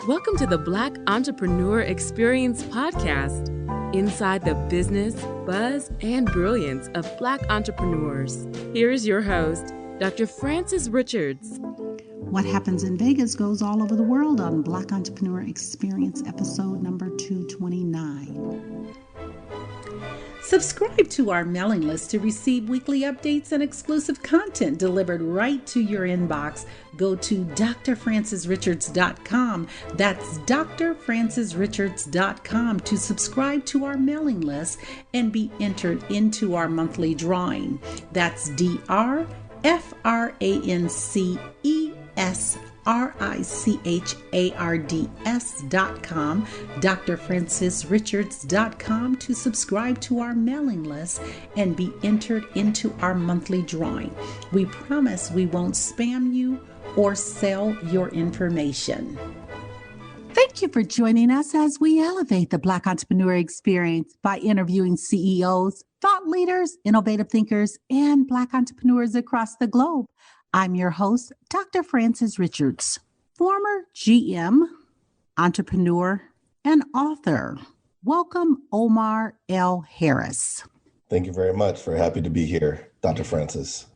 Welcome to the Black Entrepreneur Experience podcast, inside the business, buzz, and brilliance of Black entrepreneurs. Here is your host, Dr. Frances Richards. What happens in Vegas goes all over the world on Black Entrepreneur Experience episode number 229. Subscribe to our mailing list to receive weekly updates and exclusive content delivered right to your inbox. Go to drfrancesrichards.com. That's drfrancesrichards.com to subscribe to our mailing list and be entered into our monthly drawing. That's drfrancesrichards.com, drfrancesrichards.com to subscribe to our mailing list and be entered into our monthly drawing. We promise we won't spam you or sell your information. Thank you for joining us as we elevate the Black entrepreneur experience by interviewing CEOs, thought leaders, innovative thinkers, and Black entrepreneurs across the globe. I'm your host, Dr. Frances Richards, former GM, entrepreneur, and author. Welcome, Omar L. Harris. Thank you very much. Very happy to be here, Dr. Frances.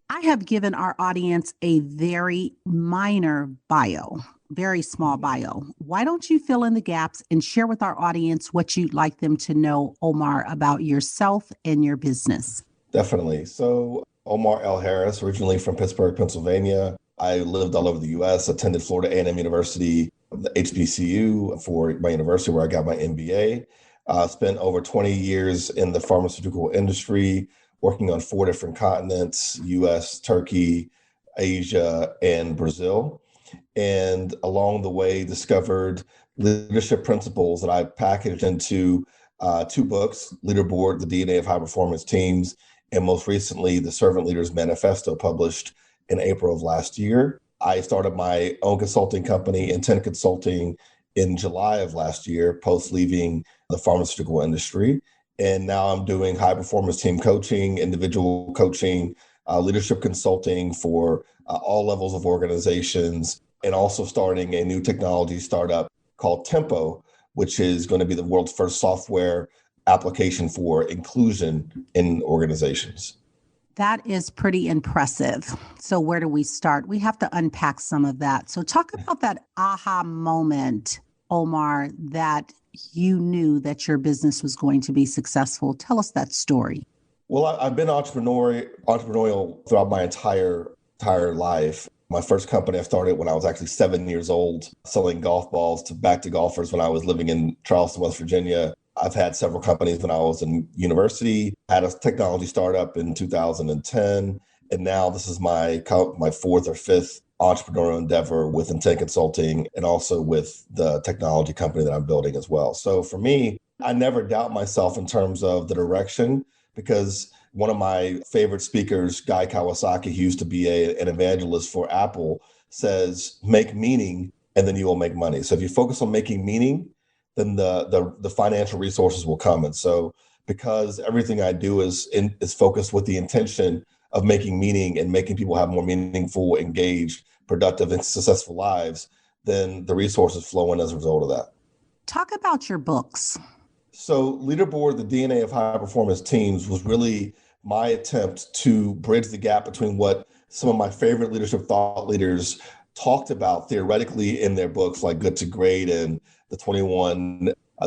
I have given our audience a very minor bio, very small bio. Why don't you fill in the gaps and share with our audience what you'd like them to know, Omar, about yourself and your business? Definitely. So Omar L. Harris, originally from Pittsburgh, Pennsylvania. I lived all over the U.S., attended Florida A&M University, the HBCU for my university where I got my MBA. Spent over 20 years in the pharmaceutical industry, working on 4 different continents, U.S., Turkey, Asia, and Brazil. And along the way, discovered leadership principles that I packaged into 2 books, Leaderboard, The DNA of High Performance Teams, and most recently, the Servant Leader's Manifesto, published in April of last year. I started my own consulting company, Intent Consulting, in July of last year, post leaving the pharmaceutical industry. And now I'm doing high performance team coaching, individual coaching, leadership consulting for all levels of organizations, and also starting a new technology startup called Tempo, which is going to be the world's first software application for inclusion in organizations. That is pretty impressive. So where do we start? We have to unpack some of that. So talk about that aha moment, Omar, that you knew that your business was going to be successful. Tell us that story. Well, I've been entrepreneurial throughout my entire life. My first company I started when I was actually 7 years old, selling golf balls back to golfers when I was living in Charleston, West Virginia. I've had several companies when I was in university. I had a technology startup in 2010, and now this is my 4th or 5th entrepreneurial endeavor with Intent Consulting and also with the technology company that I'm building as well. So for me, I never doubt myself in terms of the direction, because one of my favorite speakers, Guy Kawasaki, who used to be an evangelist for Apple, says, make meaning and then you will make money. So if you focus on making meaning, then the financial resources will come. And so because everything I do is focused with the intention of making meaning and making people have more meaningful, engaged, productive, and successful lives, then the resources flow in as a result of that. Talk about your books. So Leaderboard, The DNA of High Performance Teams, was really my attempt to bridge the gap between what some of my favorite leadership thought leaders talked about theoretically in their books, like Good to Great and the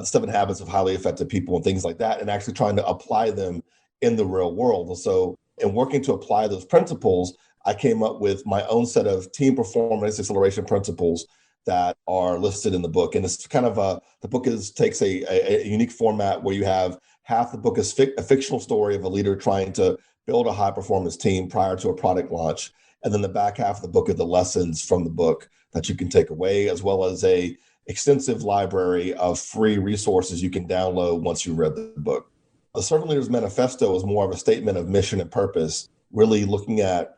7 Habits of Highly Effective People and things like that, and actually trying to apply them in the real world. And so in working to apply those principles, I came up with my own set of team performance acceleration principles that are listed in the book. And it's kind of the book takes a unique format where you have half the book is a fictional story of a leader trying to build a high performance team prior to a product launch. And then the back half of the book are the lessons from the book that you can take away, as well as a extensive library of free resources you can download once you read the book. The Servant Leader's Manifesto is more of a statement of mission and purpose, really looking at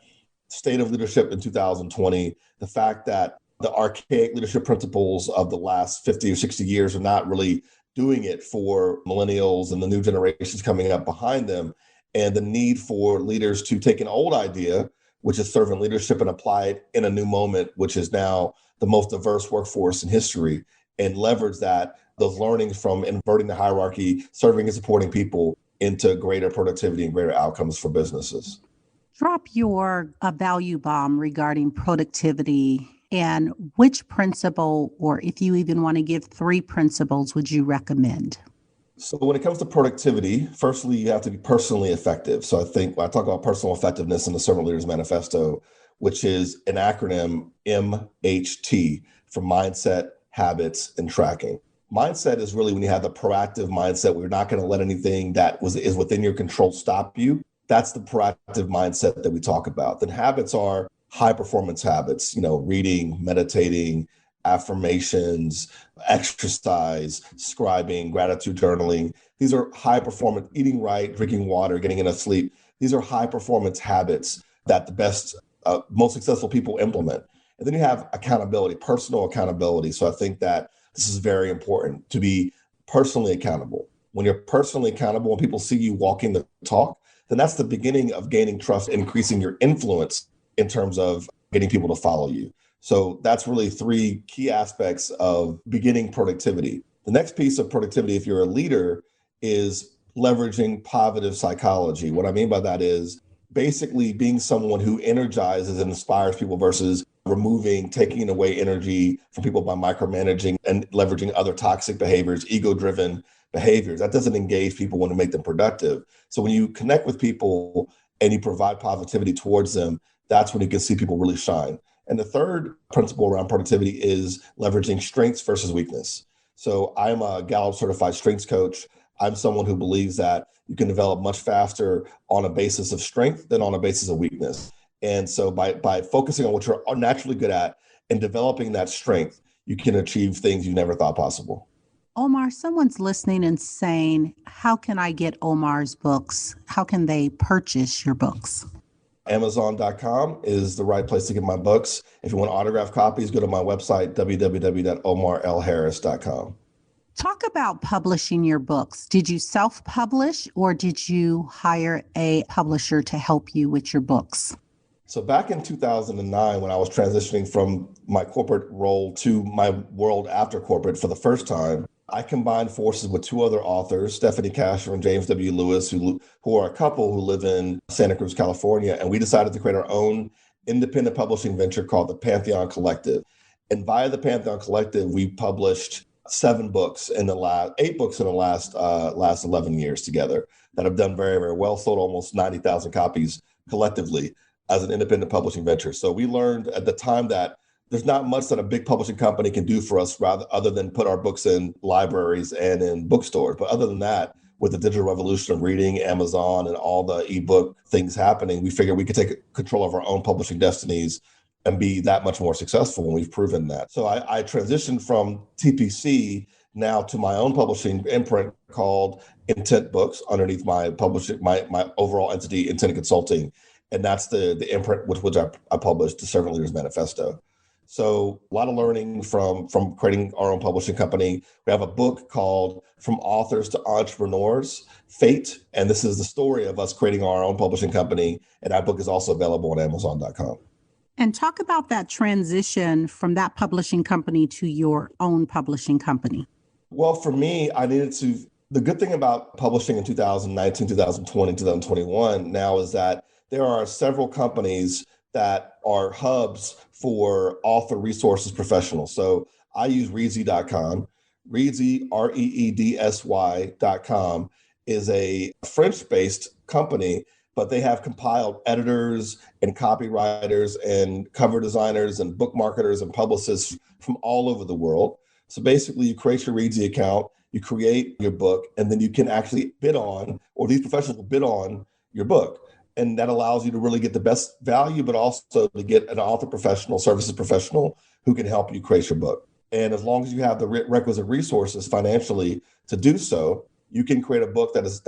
state of leadership in 2020, the fact that the archaic leadership principles of the last 50 or 60 years are not really doing it for millennials and the new generations coming up behind them, and the need for leaders to take an old idea, which is servant leadership, and apply it in a new moment, which is now the most diverse workforce in history, and leverage those learnings from inverting the hierarchy, serving and supporting people into greater productivity and greater outcomes for businesses. Drop your value bomb regarding productivity, and which principle, or if you even want to give 3 principles, would you recommend? So when it comes to productivity, firstly, you have to be personally effective. So I think when I talk about personal effectiveness in the Servant Leaders Manifesto, which is an acronym MHT for mindset, habits, and tracking. Mindset is really when you have the proactive mindset where you're not going to let anything that is within your control stop you. That's the proactive mindset that we talk about. Then habits are high performance habits, reading, meditating, affirmations, exercise, scribing, gratitude journaling. These are high performance, eating right, drinking water, getting enough sleep. These are high performance habits that the best, most successful people implement. And then you have accountability, personal accountability. So I think that this is very important to be personally accountable. When you're personally accountable and people see you walking the talk, then that's the beginning of gaining trust, increasing your influence in terms of getting people to follow you. So that's really 3 key aspects of beginning productivity. The next piece of productivity, if you're a leader, is leveraging positive psychology. What I mean by that is basically being someone who energizes and inspires people versus taking away energy from people by micromanaging and leveraging other toxic behaviors, ego-driven behaviors. That doesn't engage people when to make them productive. So when you connect with people and you provide positivity towards them, that's when you can see people really shine. And the third principle around productivity is leveraging strengths versus weakness. So I'm a Gallup certified strengths coach. I'm someone who believes that you can develop much faster on a basis of strength than on a basis of weakness. And so by focusing on what you're naturally good at and developing that strength, you can achieve things you never thought possible. Omar, someone's listening and saying, how can I get Omar's books? How can they purchase your books? Amazon.com is the right place to get my books. If you want autographed copies, go to my website, www.omarlharris.com. Talk about publishing your books. Did you self-publish or did you hire a publisher to help you with your books? So back in 2009, when I was transitioning from my corporate role to my world after corporate for the first time, I combined forces with 2 other authors, Stephanie Casher and James W. Lewis, who are a couple who live in Santa Cruz, California. And we decided to create our own independent publishing venture called the Pantheon Collective. And via the Pantheon Collective, we published 8 books in the last 11 years together that have done very, very well, sold almost 90,000 copies collectively as an independent publishing venture. So we learned at the time that there's not much that a big publishing company can do for us other than put our books in libraries and in bookstores. But other than that, with the digital revolution of reading, Amazon, and all the ebook things happening, we figured we could take control of our own publishing destinies and be that much more successful, and we've proven that. So I transitioned from TPC now to my own publishing imprint called Intent Books underneath my publishing, my overall entity, Intent Consulting. And that's the imprint with which I published the Servant Leaders Manifesto. So a lot of learning from creating our own publishing company. We have a book called From Authors to Entrepreneurs, Fate. And this is the story of us creating our own publishing company. And that book is also available on Amazon.com. And talk about that transition from that publishing company to your own publishing company. Well, for me, the good thing about publishing in 2019, 2020, 2021 now is that there are several companies that are hubs for author resources professionals. So I use Reedsy.com. Reedsy, Reedsy.com is a French-based company, but they have compiled editors and copywriters and cover designers and book marketers and publicists from all over the world. So basically, you create your Reedsy account, you create your book, and then you can actually bid on, or these professionals will bid on your book. And that allows you to really get the best value, but also to get an author professional, services professional who can help you create your book. And as long as you have the requisite resources financially to do so, you can create a book that is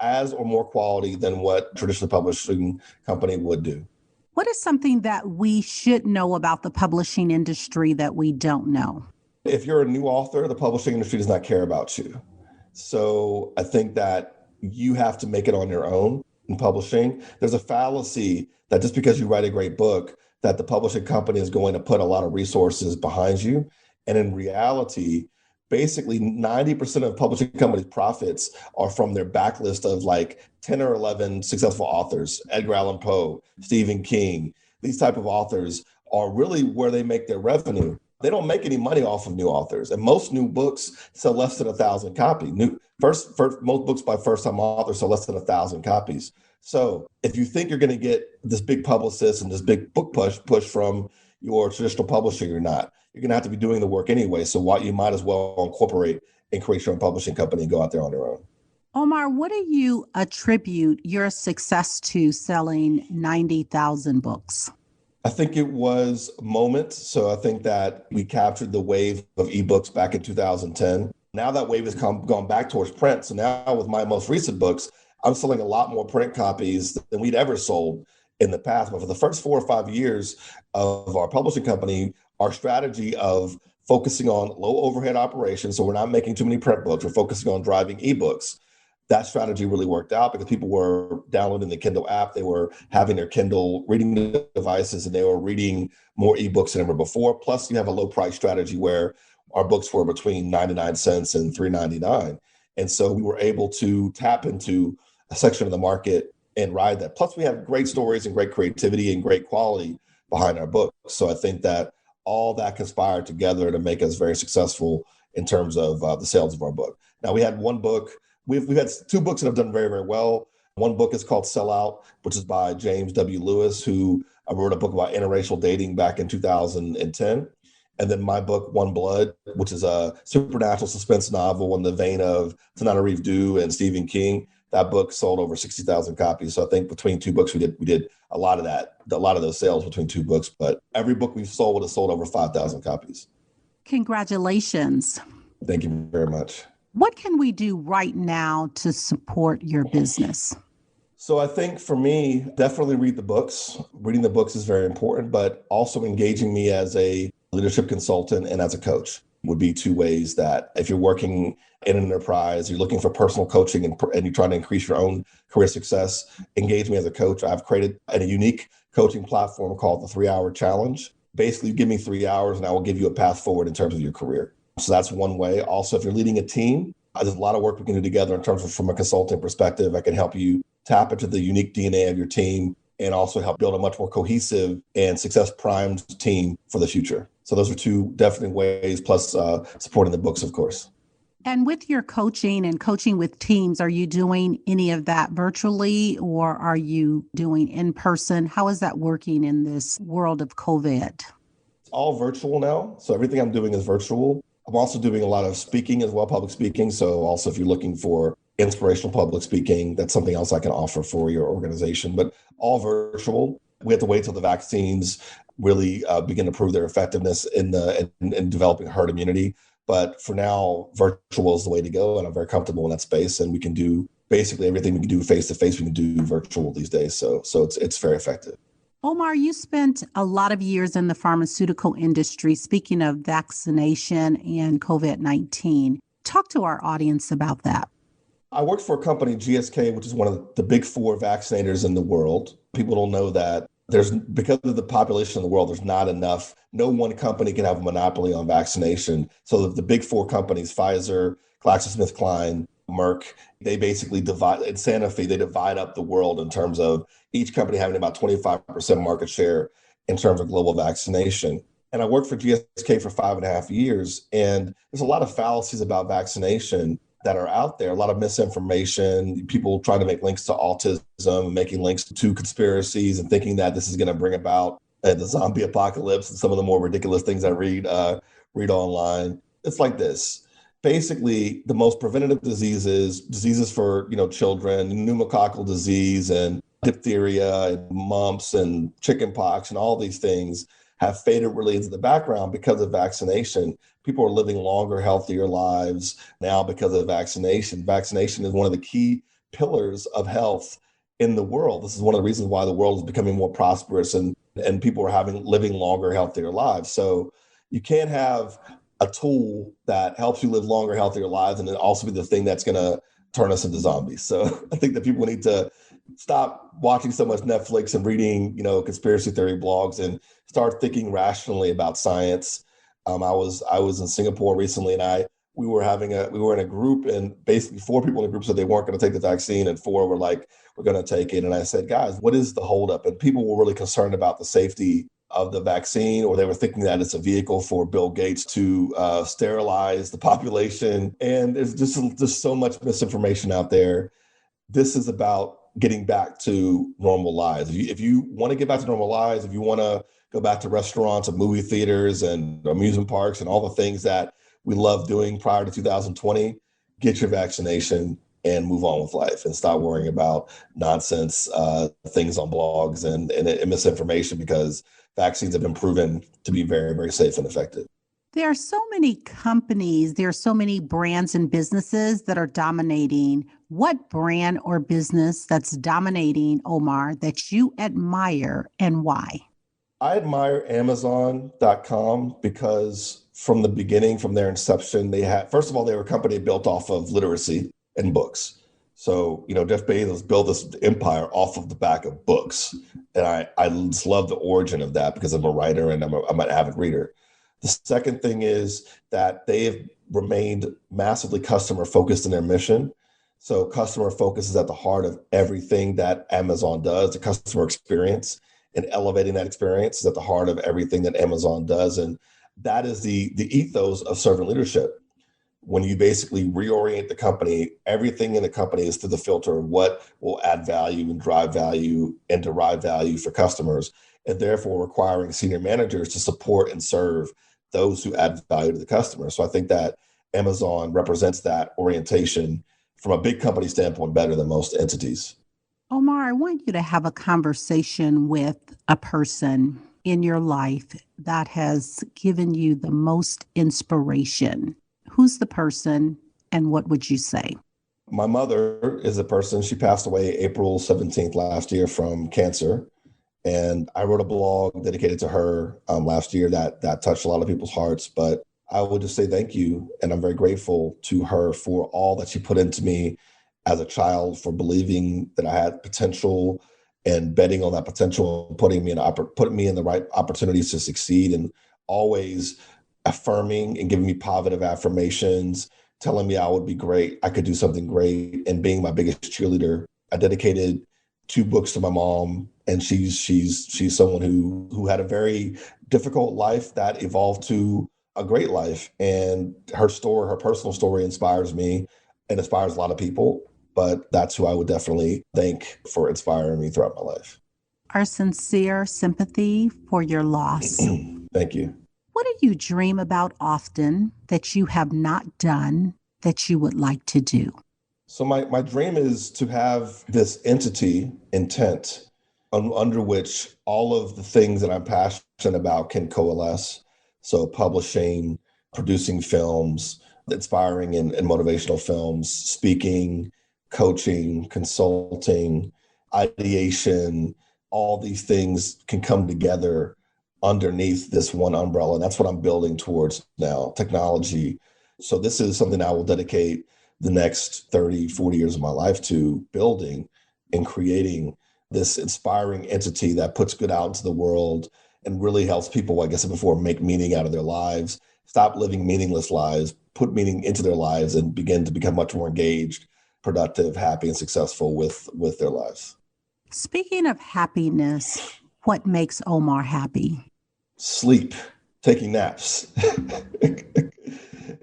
as or more quality than what traditional publishing company would do. What is something that we should know about the publishing industry that we don't know? If you're a new author, the publishing industry does not care about you. So I think that you have to make it on your own. in publishing. There's a fallacy that just because you write a great book, that the publishing company is going to put a lot of resources behind you. And in reality, basically 90% of publishing companies' profits are from their backlist of like 10 or 11 successful authors, Edgar Allan Poe, Stephen King. These type of authors are really where they make their revenue. They don't make any money off of new authors. And most new books sell less than 1,000 copies. Most books by first-time authors sell less than 1,000 copies. So if you think you're going to get this big publicist and this big book push from your traditional publishing, you're not. You're going to have to be doing the work anyway. So you might as well incorporate and create your own publishing company and go out there on your own. Omar, what do you attribute your success to selling 90,000 books? I think it was a moment. So I think that we captured the wave of ebooks back in 2010. Now that wave has gone back towards print. So now with my most recent books, I'm selling a lot more print copies than we'd ever sold in the past. But for the first 4 or 5 years of our publishing company, our strategy of focusing on low overhead operations, so we're not making too many print books, we're focusing on driving ebooks. That strategy really worked out because people were downloading the Kindle app, they were having their Kindle reading devices, and they were reading more ebooks than ever before. Plus, you have a low price strategy where our books were between 99 cents and $3.99. And so we were able to tap into a section of the market and ride that. Plus, we have great stories and great creativity and great quality behind our books. So I think that all that conspired together to make us very successful in terms of the sales of our book. Now, we had one book. We've had 2 books that have done very, very well. One book is called Sell Out, which is by James W. Lewis, who wrote a book about interracial dating back in 2010. And then my book, One Blood, which is a supernatural suspense novel in the vein of Tananarive Due and Stephen King. That book sold over 60,000 copies. So I think between 2 books, we did a lot of that, a lot of those sales between 2 books. But every book we've sold would have sold over 5,000 copies. Congratulations. Thank you very much. What can we do right now to support your business? So I think for me, definitely read the books. Reading the books is very important, but also engaging me as a leadership consultant and as a coach would be 2 ways that if you're working in an enterprise, you're looking for personal coaching and you're trying to increase your own career success, engage me as a coach. I've created a unique coaching platform called the 3-Hour Challenge. Basically, you give me 3 hours and I will give you a path forward in terms of your career. So that's one way. Also, if you're leading a team, there's a lot of work we can do together in terms of from a consulting perspective. I can help you tap into the unique DNA of your team and also help build a much more cohesive and success-primed team for the future. So those are 2 definite ways, plus supporting the books, of course. And with your coaching and coaching with teams, are you doing any of that virtually or are you doing in person? How is that working in this world of COVID? It's all virtual now. So everything I'm doing is virtual. I'm also doing a lot of speaking as well, public speaking. So also if you're looking for inspirational public speaking, that's something else I can offer for your organization, but all virtual. We have to wait till the vaccines really begin to prove their effectiveness in developing herd immunity. But for now, virtual is the way to go. And I'm very comfortable in that space. And we can do basically everything we can do face to face, we can do virtual these days. So it's very effective. Omar, you spent a lot of years in the pharmaceutical industry, speaking of vaccination and COVID-19. Talk to our audience about that. I worked for a company, GSK, which is one of the big 4 vaccinators in the world. People don't know that because of the population in the world, there's not enough. No one company can have a monopoly on vaccination. So the big 4 companies, Pfizer, GlaxoSmithKline, Merck, they basically divide, and Sanofi, they divide up the world in terms of each company having about 25% market share in terms of global vaccination. And I worked for GSK for 5.5 years. And there's a lot of fallacies about vaccination that are out there, a lot of misinformation, people trying to make links to autism, making links to conspiracies and thinking that this is going to bring about the zombie apocalypse and some of the more ridiculous things I read online. It's like this. Basically, the most preventative diseases for children, pneumococcal disease and diphtheria and mumps and chickenpox and all these things have faded really into the background because of vaccination. People are living longer, healthier lives now because of vaccination. Vaccination is one of the key pillars of health in the world. This is one of the reasons why the world is becoming more prosperous and people are living longer, healthier lives. So you can't have a tool that helps you live longer, healthier lives and then also be the thing that's going to turn us into zombies. So I think that people need to stop watching so much Netflix and reading, conspiracy theory blogs and start thinking rationally about science. I was in Singapore recently, and we were in a group, and basically 4 people in the group said they weren't going to take the vaccine, and 4 were like, we're going to take it. And I said, guys, what is the holdup? And people were really concerned about the safety of the vaccine, or they were thinking that it's a vehicle for Bill Gates to sterilize the population. And there's just so much misinformation out there. This is about getting back to normal lives. If you want to get back to normal lives, if you want to go back to restaurants and movie theaters and amusement parks and all the things that we loved doing prior to 2020, get your vaccination and move on with life and stop worrying about nonsense things on blogs and misinformation, because vaccines have been proven to be very, very safe and effective. There are so many companies, there are so many brands and businesses that are dominating. What brand or business that's dominating, Omar, that you admire, and why? I admire Amazon.com because from the beginning, from their inception, first of all, they were a company built off of literacy and books. So, Jeff Bezos built this empire off of the back of books. And I just love the origin of that because I'm a writer and I'm an avid reader. The second thing is that they have remained massively customer focused in their mission. So customer focus is at the heart of everything that Amazon does. The customer experience and elevating that experience is at the heart of everything that Amazon does. And that is the ethos of servant leadership. When you basically reorient the company, everything in the company is through the filter of what will add value and drive value and derive value for customers, and therefore requiring senior managers to support and serve those who add value to the customer. So I think that Amazon represents that orientation from a big company standpoint better than most entities. Omar, I want you to have a conversation with a person in your life that has given you the most inspiration. Who's the person, and what would you say? My mother is a person. She passed away April 17th last year from cancer. And I wrote a blog dedicated to her last year that touched a lot of people's hearts. But I would just say thank you. And I'm very grateful to her for all that she put into me as a child, for believing that I had potential and betting on that potential, and putting me in the right opportunities to succeed, and always affirming and giving me positive affirmations, telling me I would be great, I could do something great, and being my biggest cheerleader. I dedicated 2 books to my mom, and she's someone who had a very difficult life that evolved to a great life. And her story, her personal story, inspires me and inspires a lot of people. But that's who I would definitely thank for inspiring me throughout my life. Our sincere sympathy for your loss. Thank you. What do you dream about often that you have not done that you would like to do? So my dream is to have this entity, Intent, under which all of the things that I'm passionate about can coalesce. So publishing, producing films, inspiring and motivational films, speaking, coaching, consulting, ideation, all these things can come together underneath this one umbrella. And that's what I'm building towards now, technology. So this is something I will dedicate the next 30, 40 years of my life to building and creating this inspiring entity that puts good out into the world and really helps people, like I said before, make meaning out of their lives, stop living meaningless lives, put meaning into their lives, and begin to become much more engaged, productive, happy, and successful with their lives. Speaking of happiness, what makes Omar happy? Sleep, taking naps,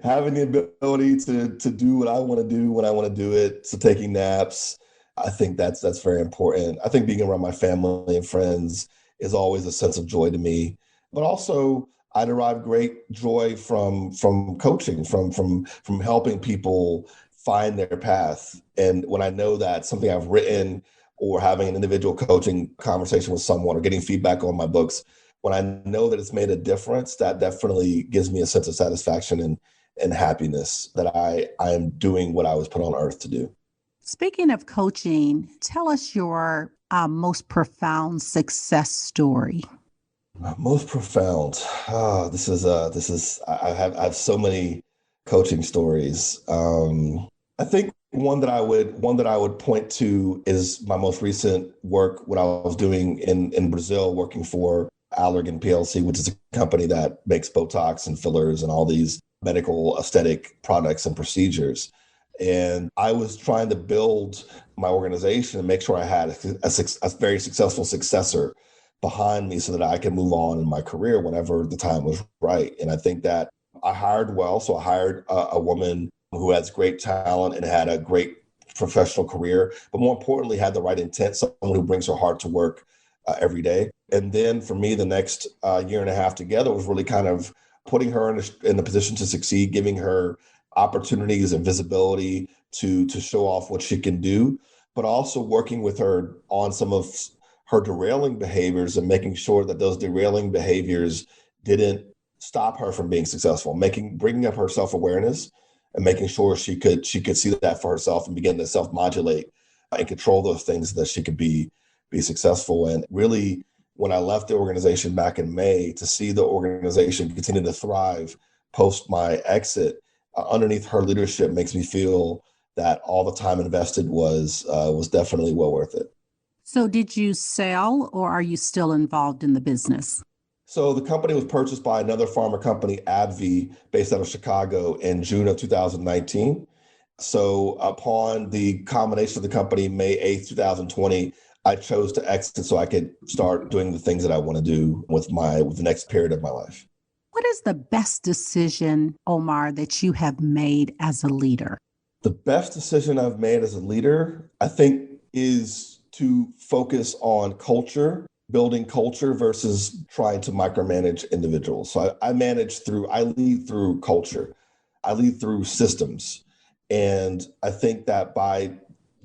having the ability to do what I want to do when I want to do it. So taking naps, I think that's very important. I think being around my family and friends is always a sense of joy to me. But also, I derive great joy from coaching, from helping people find their path. And when I know that something I've written, or having an individual coaching conversation with someone, or getting feedback on my books, when I know that it's made a difference, that definitely gives me a sense of satisfaction and happiness that I am doing what I was put on earth to do. Speaking of coaching, tell us your most profound success story. Most profound. This is. I have so many coaching stories. I think One that I would point to is my most recent work, what I was doing in Brazil, working for Allergan PLC, which is a company that makes Botox and fillers and all these medical aesthetic products and procedures. And I was trying to build my organization and make sure I had a very successful successor behind me so that I could move on in my career whenever the time was right. And I think that I hired well. So I hired a woman who has great talent and had a great professional career, but more importantly, had the right intent, someone who brings her heart to work every day. And then for me, the next year and a half together was really kind of putting her in a position to succeed, giving her opportunities and visibility to show off what she can do, but also working with her on some of her derailing behaviors and making sure that those derailing behaviors didn't stop her from being successful, bringing up her self-awareness and making sure she could see that for herself and begin to self-modulate and control those things that she could be successful. And really, when I left the organization back in May, to see the organization continue to thrive post my exit underneath her leadership makes me feel that all the time invested was definitely well worth it. So did you sell, or are you still involved in the business? So the company was purchased by another pharma company, AbbVie, based out of Chicago in June of 2019. So upon the combination of the company, May 8th, 2020, I chose to exit so I could start doing the things that I want to do with the next period of my life. What is the best decision, Omar, that you have made as a leader? The best decision I've made as a leader, I think, is to focus on culture, building culture versus trying to micromanage individuals. So I lead through culture. I lead through systems. And I think that by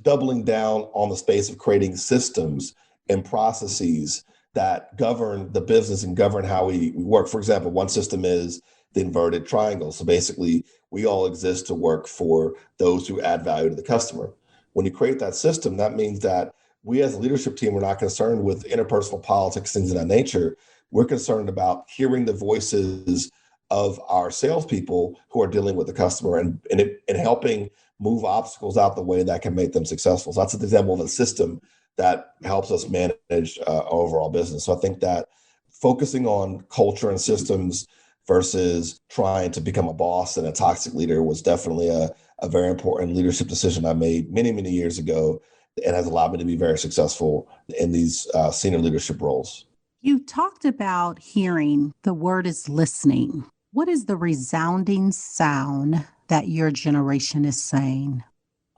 doubling down on the space of creating systems and processes that govern the business and govern how we work. For example, one system is the inverted triangle. So basically, we all exist to work for those who add value to the customer. When you create that system, that means that we as a leadership team are not concerned with interpersonal politics, things of that nature. We're concerned about hearing the voices of our salespeople who are dealing with the customer and helping move obstacles out the way that can make them successful. So that's an example of a system that helps us manage our overall business. So I think that focusing on culture and systems versus trying to become a boss and a toxic leader was definitely a very important leadership decision I made many, many years ago and has allowed me to be very successful in these senior leadership roles. You talked about hearing. The word is listening. What is the resounding sound that your generation is saying?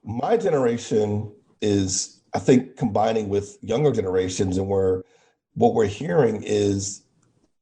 My generation is, I think, combining with younger generations, and what we're hearing is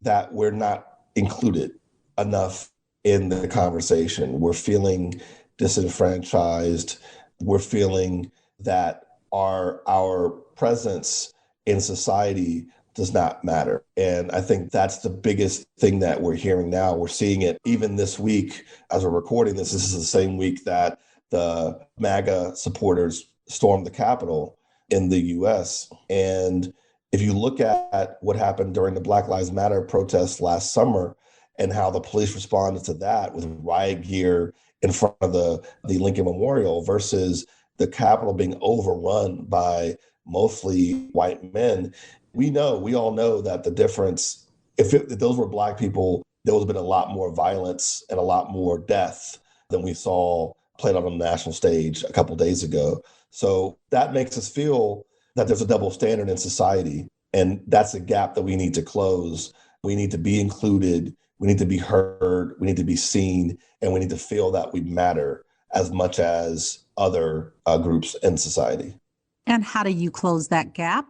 that we're not included enough in the conversation. We're feeling disenfranchised. We're feeling that our presence in society does not matter. And I think that's the biggest thing that we're hearing now. We're seeing it even this week as we're recording this. This is the same week that the MAGA supporters stormed the Capitol in the US. And if you look at what happened during the Black Lives Matter protests last summer and how the police responded to that with riot gear in front of the Lincoln Memorial versus the Capitol being overrun by mostly white men, we all know that the difference, if those were Black people, there would have been a lot more violence and a lot more death than we saw played out on the national stage a couple of days ago. So that makes us feel that there's a double standard in society. And that's a gap that we need to close. We need to be included. We need to be heard. We need to be seen. And we need to feel that we matter as much as other groups in society. And how do you close that gap?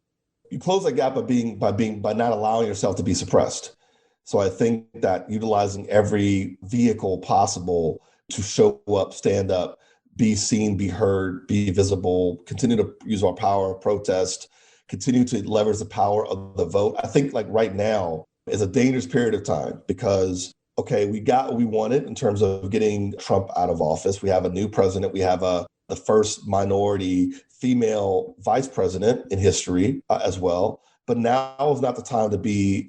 You close that gap by not allowing yourself to be suppressed. So I think that utilizing every vehicle possible to show up, stand up, be seen, be heard, be visible, continue to use our power of protest, continue to leverage the power of the vote. I think like right now is a dangerous period of time because, okay, we got what we wanted in terms of getting Trump out of office. We have a new president. We have the first minority female vice president in history as well. But now is not the time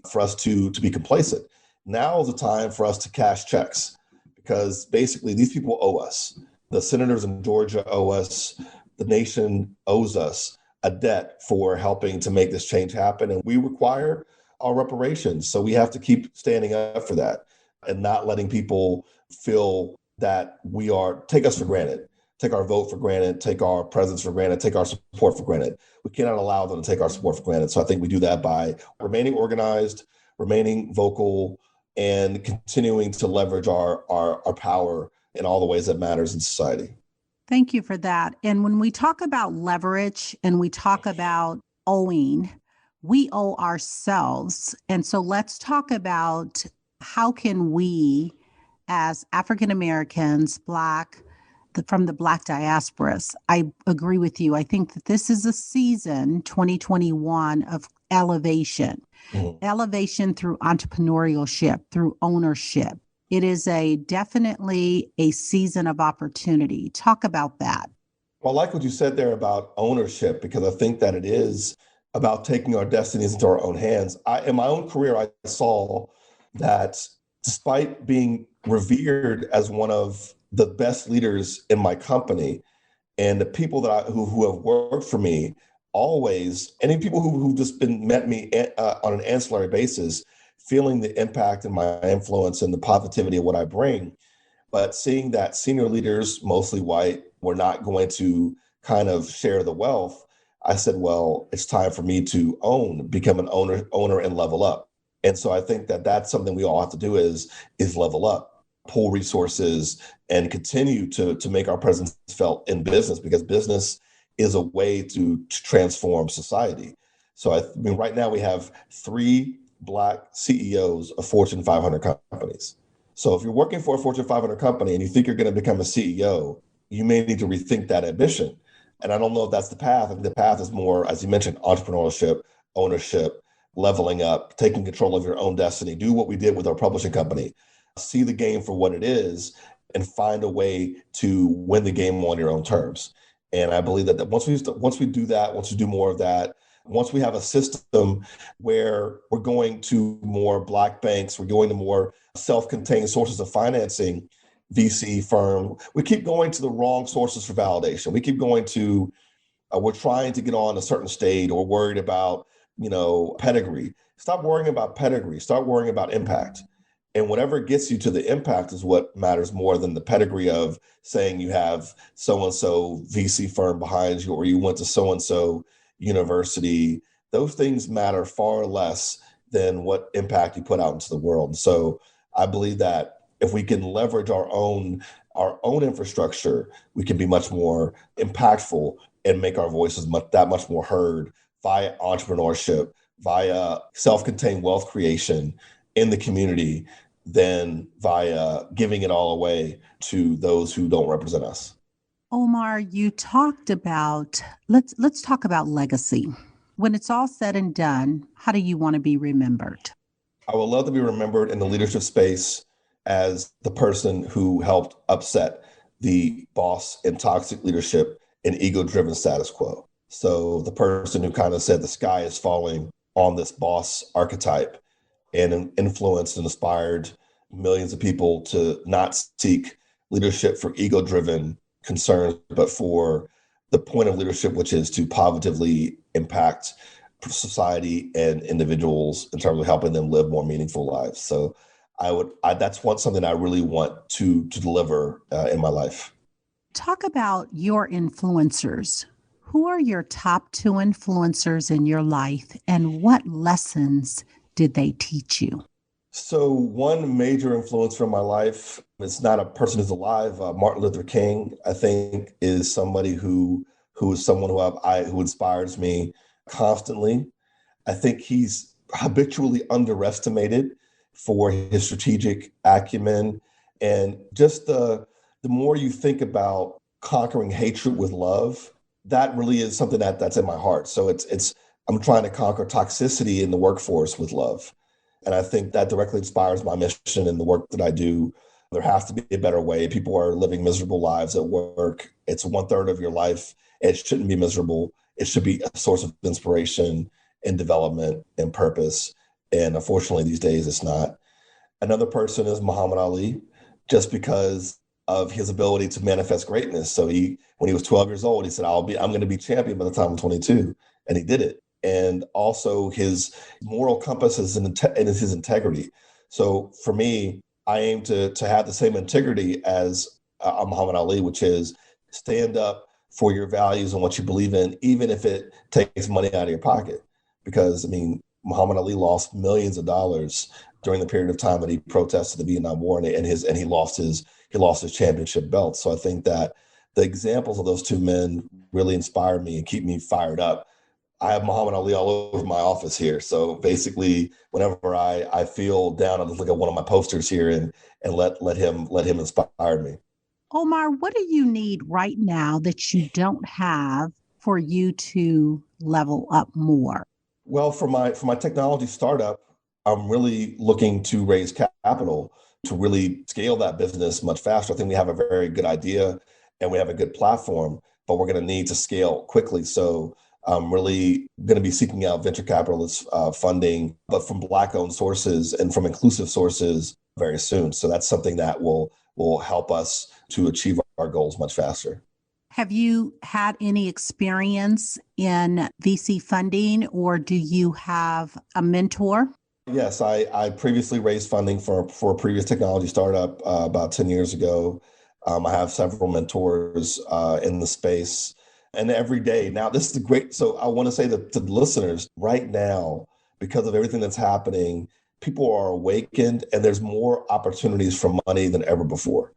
for us to be complacent. Now is the time for us to cash checks because basically these people owe us. The senators in Georgia owe us, the nation owes us a debt for helping to make this change happen. And we require our reparations. So we have to keep standing up for that and not letting people feel that take us for granted, take our vote for granted, take our presence for granted, take our support for granted. We cannot allow them to take our support for granted. So I think we do that by remaining organized, remaining vocal, and continuing to leverage our power in all the ways that matters in society. Thank you for that. And when we talk about leverage and we talk about owing, we owe ourselves. And so let's talk about how can we, as African Americans, from the Black diasporas, I agree with you. I think that this is a season, 2021, of elevation, elevation through entrepreneurship, through ownership. It is definitely a season of opportunity. Talk about that. Well, I like what you said there about ownership, because I think that it is about taking our destinies into our own hands. In my own career, I saw that despite being revered as one of the best leaders in my company, and the people who have worked for me always, any people who've just met me on an ancillary basis, feeling the impact and my influence and the positivity of what I bring, but seeing that senior leaders, mostly white, were not going to kind of share the wealth, I said, well, it's time for me to become an owner and level up. And so I think that that's something we all have to do is level up, pull resources, and continue to make our presence felt in business, because business is a way to transform society. So I mean, right now we have 3 Black CEOs of Fortune 500 companies. So if you're working for a Fortune 500 company and you think you're going to become a CEO, you may need to rethink that ambition. And I don't know if that's the path. I think the path is more, as you mentioned, entrepreneurship, ownership, leveling up, taking control of your own destiny. Do what we did with our publishing company. See the game for what it is and find a way to win the game on your own terms. And I believe that once we do that, once we do more of that, once we have a system where we're going to more Black banks, we're going to more self-contained sources of financing, VC firm, we keep going to the wrong sources for validation. We keep going to, we're trying to get on a certain stage, or worried about, pedigree. Stop worrying about pedigree. Start worrying about impact. And whatever gets you to the impact is what matters more than the pedigree of saying you have so-and-so VC firm behind you, or you went to so-and-so university. Those things matter far less than what impact you put out into the world. So I believe that if we can leverage our own infrastructure, we can be much more impactful and make our voices that much more heard via entrepreneurship, via self-contained wealth creation in the community, than via giving it all away to those who don't represent us. Omar, you talked about, let's talk about legacy. When it's all said and done, how do you want to be remembered? I would love to be remembered in the leadership space as the person who helped upset the boss and toxic leadership and ego-driven status quo. So the person who kind of said the sky is falling on this boss archetype, and influenced and inspired millions of people to not seek leadership for ego-driven concerns, but for the point of leadership, which is to positively impact society and individuals in terms of helping them live more meaningful lives. So that's something I really want to deliver in my life. Talk about your influencers. Who are your top 2 influencers in your life, and what lessons did they teach you? So one major influencer in my life, it's not a person who's alive. Martin Luther King, I think, is somebody who is someone who inspires me constantly. I think he's habitually underestimated for his strategic acumen, and just the more you think about conquering hatred with love, that really is something that's in my heart. So I'm trying to conquer toxicity in the workforce with love. And I think that directly inspires my mission and the work that I do. There has to be a better way. People are living miserable lives at work. It's 1/3 of your life. It shouldn't be miserable. It should be a source of inspiration and development and purpose. And unfortunately, these days, it's not. Another person is Muhammad Ali, just because of his ability to manifest greatness. So when he was 12 years old, he said, I'm going to be champion by the time I'm 22. And he did it. And also his moral compass is his integrity. So for me, I aim to have the same integrity as Muhammad Ali, which is stand up for your values and what you believe in, even if it takes money out of your pocket. Because, I mean, Muhammad Ali lost millions of dollars during the period of time that he protested the Vietnam War, and he lost his championship belt. So I think that the examples of those two men really inspire me and keep me fired up. I have Muhammad Ali all over my office here. So basically, whenever I feel down, I just look at one of my posters here and let him inspire me. Omar, what do you need right now that you don't have for you to level up more? Well, for my technology startup, I'm really looking to raise capital to really scale that business much faster. I think we have a very good idea and we have a good platform, but we're going to need to scale quickly. So I'm really going to be seeking out venture capitalist funding, but from Black-owned sources and from inclusive sources very soon. So that's something that will help us to achieve our goals much faster. Have you had any experience in VC funding, or do you have a mentor? Yes, I previously raised funding for a previous technology startup about 10 years ago. I have several mentors in the space. And every day now, this is great. So I want to say that to the listeners right now, because of everything that's happening, people are awakened and there's more opportunities for money than ever before.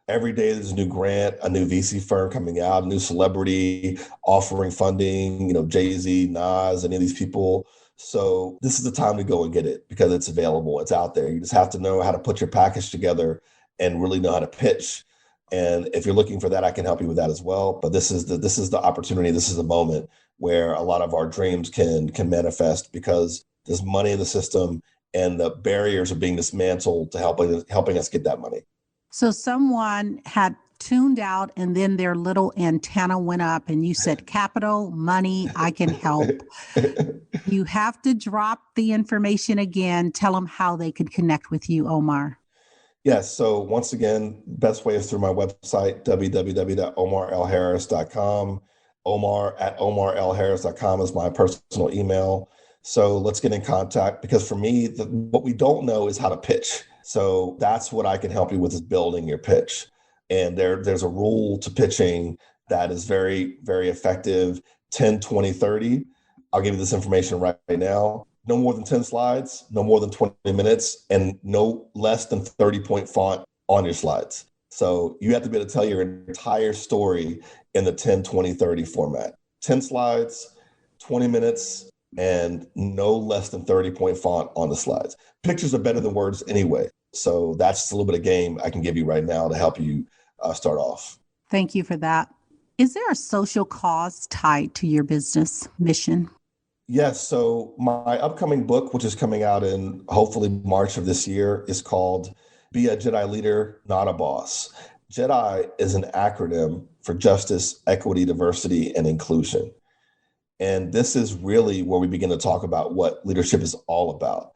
Every day there's a new grant, a new VC firm coming out, a new celebrity offering funding, Jay-Z, Nas, any of these people. So this is the time to go and get it because it's available. It's out there. You just have to know how to put your package together and really know how to pitch. And if you're looking for that, I can help you with that as well. But this is the opportunity. This is the moment where a lot of our dreams can manifest because there's money in the system and the barriers are being dismantled to helping us get that money. So someone had tuned out and then their little antenna went up and you said, capital, money, I can help. You have to drop the information again. Tell them how they could connect with you, Omar. Yes. So once again, best way is through my website, www.omarlharris.com. Omar@omarlharris.com is my personal email. So let's get in contact because for me, what we don't know is how to pitch. So that's what I can help you with is building your pitch. And there's a rule to pitching that is very, very effective, 10, 20, 30. I'll give you this information right now. No more than 10 slides, no more than 20 minutes, and no less than 30-point font on your slides. So you have to be able to tell your entire story in the 10, 20, 30 format. 10 slides, 20 minutes, and no less than 30-point font on the slides. Pictures are better than words anyway. So that's just a little bit of game I can give you right now to help you start off. Thank you for that. Is there a social cause tied to your business mission? Yes. So my upcoming book, which is coming out in hopefully March of this year, is called Be a Jedi Leader, Not a Boss. Jedi is an acronym for Justice, Equity, Diversity, and Inclusion. And this is really where we begin to talk about what leadership is all about.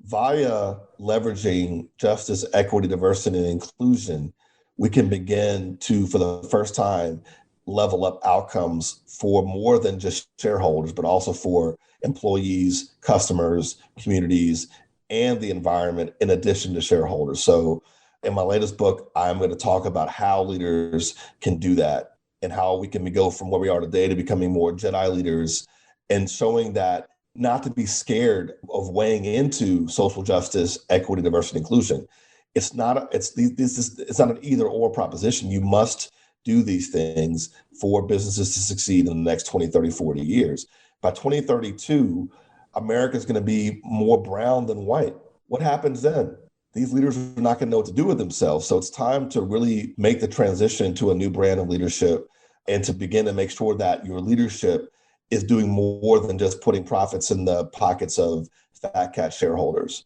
Via leveraging justice, equity, diversity, and inclusion, we can begin to, for the first time, level up outcomes for more than just shareholders, but also for employees, customers, communities, and the environment, in addition to shareholders. So in my latest book, I'm going to talk about how leaders can do that and how we can go from where we are today to becoming more Jedi leaders and showing that not to be scared of weighing into social justice, equity, diversity, inclusion. It's not an either or proposition. You must do these things for businesses to succeed in the next 20, 30, 40 years. By 2032, America is going to be more brown than white. What happens then? These leaders are not going to know what to do with themselves. So it's time to really make the transition to a new brand of leadership and to begin to make sure that your leadership is doing more than just putting profits in the pockets of fat cat shareholders.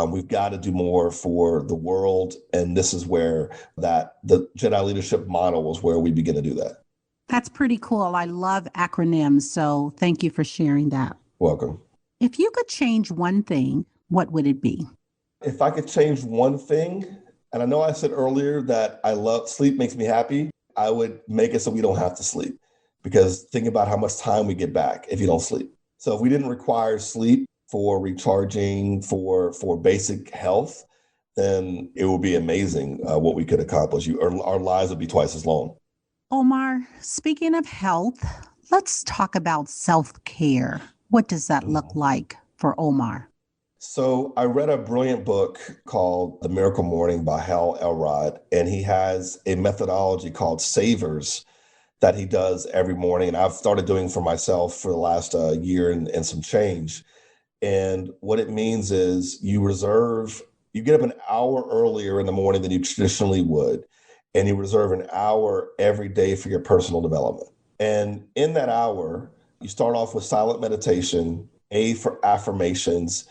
We've got to do more for the world. And this is where the Jedi leadership model is where we begin to do that. That's pretty cool. I love acronyms. So thank you for sharing that. Welcome. If you could change one thing, what would it be? If I could change one thing, And I know I said earlier that I love sleep makes me happy. I would make it so we don't have to sleep, because think about how much time we get back if you don't sleep. So if we didn't require sleep for recharging, for basic health, then it would be amazing what we could accomplish. Our lives would be twice as long. Omar, speaking of health, let's talk about self-care. What does that look like for Omar? So I read a brilliant book called The Miracle Morning by Hal Elrod, and he has a methodology called Savers that he does every morning. And I've started doing for myself for the last year and some change. And what it means is you get up an hour earlier in the morning than you traditionally would, and you reserve an hour every day for your personal development. And in that hour, you start off with silent meditation, A for affirmations,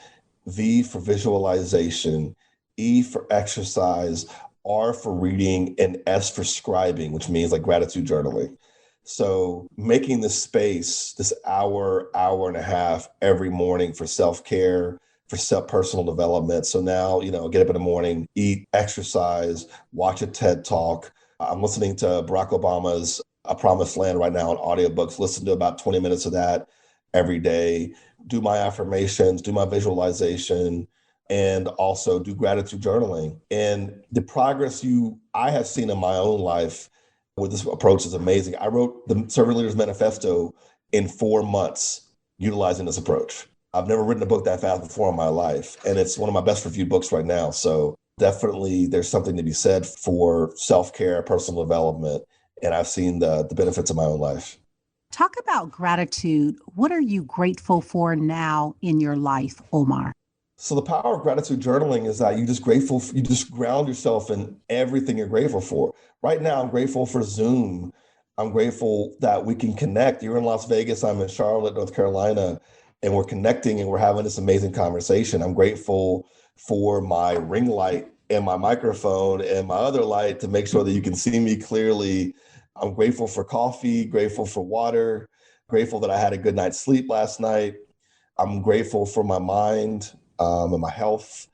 V for visualization, E for exercise, R for reading, and S for scribing, which means like gratitude journaling. So making this space, this hour, hour and a half every morning for self-care, for self-personal development. So now, get up in the morning, eat, exercise, watch a TED Talk. I'm listening to Barack Obama's A Promised Land right now on audiobooks, listen to about 20 minutes of that every day, do my affirmations, do my visualization, and also do gratitude journaling. And the progress I have seen in my own life with this approach is amazing. I wrote the Servant Leader's Manifesto in 4 months utilizing this approach. I've never written a book that fast before in my life, and it's one of my best reviewed books right now. So definitely there's something to be said for self-care, personal development, and I've seen the benefits of my own life. Talk about gratitude. What are you grateful for now in your life, Omar? So the power of gratitude journaling is that you just ground yourself in everything you're grateful for. Right now, I'm grateful for Zoom. I'm grateful that we can connect. You're in Las Vegas, I'm in Charlotte, North Carolina, and we're connecting and we're having this amazing conversation. I'm grateful for my ring light and my microphone and my other light to make sure that you can see me clearly. I'm grateful for coffee, grateful for water, grateful that I had a good night's sleep last night. I'm grateful for my mind and my health.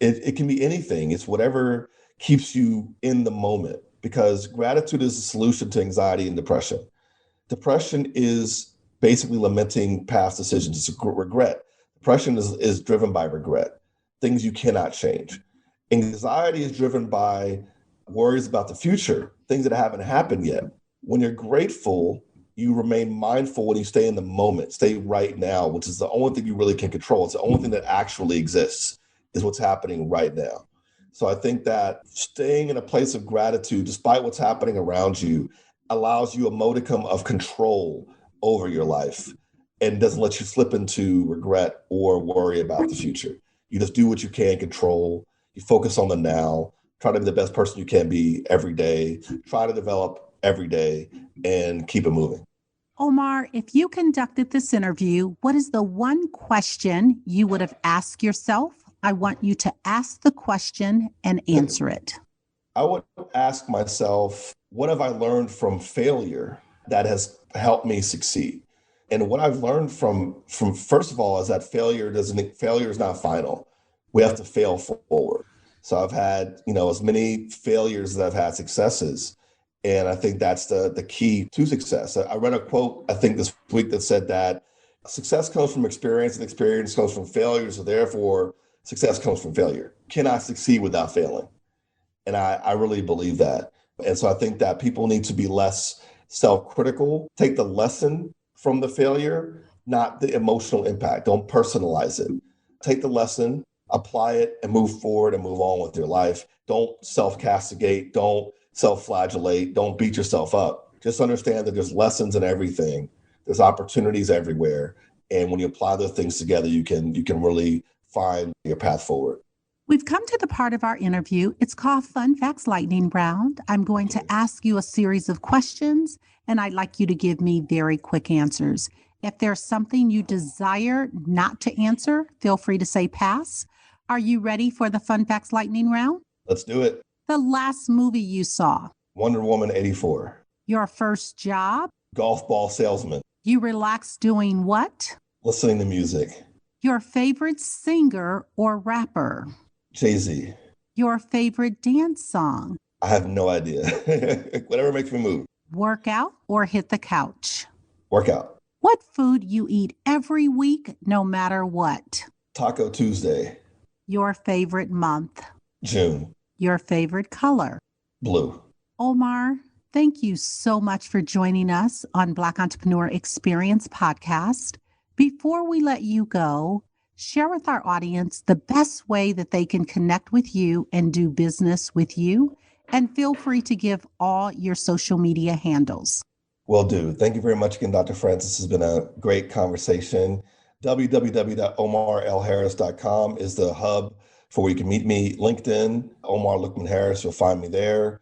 It can be anything. It's whatever keeps you in the moment, because gratitude is a solution to anxiety and depression. Depression is basically lamenting past decisions. It's regret. Depression is driven by regret, things you cannot change. Anxiety is driven by worries about the future, things that haven't happened yet. When you're grateful, you remain mindful and you stay in the moment, stay right now, which is the only thing you really can control. It's the only thing that actually exists is what's happening right now. So I think that staying in a place of gratitude, despite what's happening around you, allows you a modicum of control over your life and doesn't let you slip into regret or worry about the future. You just do what you can control. You focus on the now, try to be the best person you can be every day, try to develop every day, and keep it moving. Omar, if you conducted this interview, what is the one question you would have asked yourself? I want you to ask the question and answer it. I would ask myself, what have I learned from failure that has helped me succeed? And what I've learned from first of all is that failure is not final. We have to fail forward. So I've had, as many failures as I've had successes. And I think that's the key to success. I read a quote, I think this week, that said that success comes from experience and experience comes from failure. So therefore, success comes from failure. Cannot succeed without failing. And I really believe that. And so I think that people need to be less self-critical, take the lesson from the failure, not the emotional impact. Don't personalize it. Take the lesson, apply it, and move forward and move on with your life. Don't self-castigate. Don't self-flagellate. Don't beat yourself up. Just understand that there's lessons in everything. There's opportunities everywhere. And when you apply those things together, you can really find your path forward. We've come to the part of our interview. It's called Fun Facts Lightning Round. I'm going to ask you a series of questions, and I'd like you to give me very quick answers. If there's something you desire not to answer, feel free to say pass. Are you ready for the Fun Facts Lightning Round? Let's do it. The last movie you saw? Wonder Woman 84. Your first job? Golf ball salesman. You relax doing what? Listening to music. Your favorite singer or rapper? Jay-Z. Your favorite dance song? I have no idea. Whatever makes me move. Work out or hit the couch? Workout. What food you eat every week, no matter what? Taco Tuesday. Your favorite month? June. Your favorite color? Blue. Omar, thank you so much for joining us on Black Entrepreneur Experience Podcast. Before we let you go, share with our audience the best way that they can connect with you and do business with you. And feel free to give all your social media handles. Will do. Thank you very much again, Dr. Francis. This has been a great conversation. www.omarlharris.com is the hub for where you can meet me. LinkedIn, Omar Lookman Harris, you'll find me there.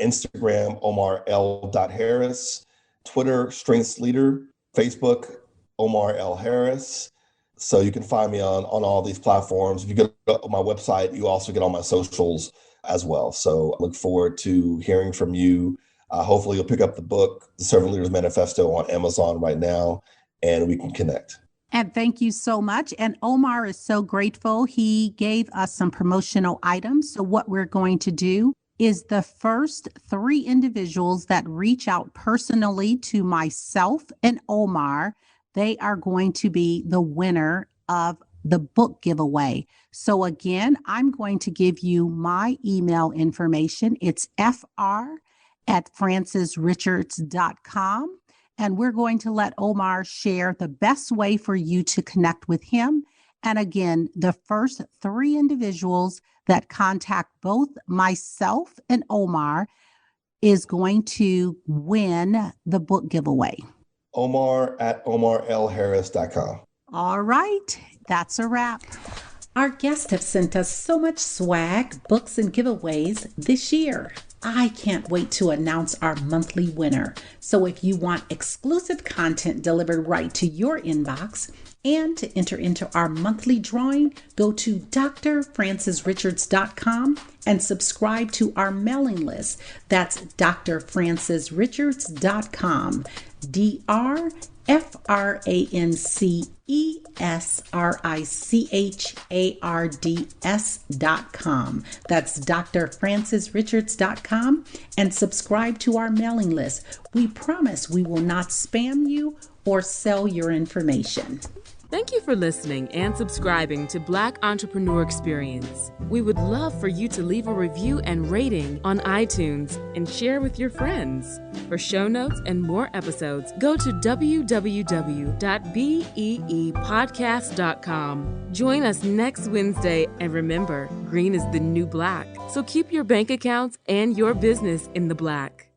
Instagram, omarl.harris. Twitter, Strengths Leader. Facebook, Omar L. Harris. So you can find me on all these platforms. If you go to my website, you also get all my socials as well. So I look forward to hearing from you. Hopefully you'll pick up the book, The Servant Leader's Manifesto, on Amazon right now, and we can connect. And thank you so much. And Omar is so grateful. He gave us some promotional items. So what we're going to do is the first 3 individuals that reach out personally to myself and Omar, they are going to be the winner of the book giveaway. So again, I'm going to give you my email information. It's fr@francisrichards.com. And we're going to let Omar share the best way for you to connect with him. And again, the first 3 individuals that contact both myself and Omar is going to win the book giveaway. Omar@omarlharris.com. All right, that's a wrap. Our guests have sent us so much swag, books, and giveaways this year. I can't wait to announce our monthly winner. So if you want exclusive content delivered right to your inbox and to enter into our monthly drawing, go to drfrancisrichards.com and subscribe to our mailing list. That's drfrancisrichards.com. drfrancisrichards.com. That's drfrancisrichards.com, and subscribe to our mailing list. We promise we will not spam you or sell your information. Thank you for listening and subscribing to Black Entrepreneur Experience. We would love for you to leave a review and rating on iTunes and share with your friends. For show notes and more episodes, go to www.beepodcast.com. Join us next Wednesday, and remember, green is the new black. So keep your bank accounts and your business in the black.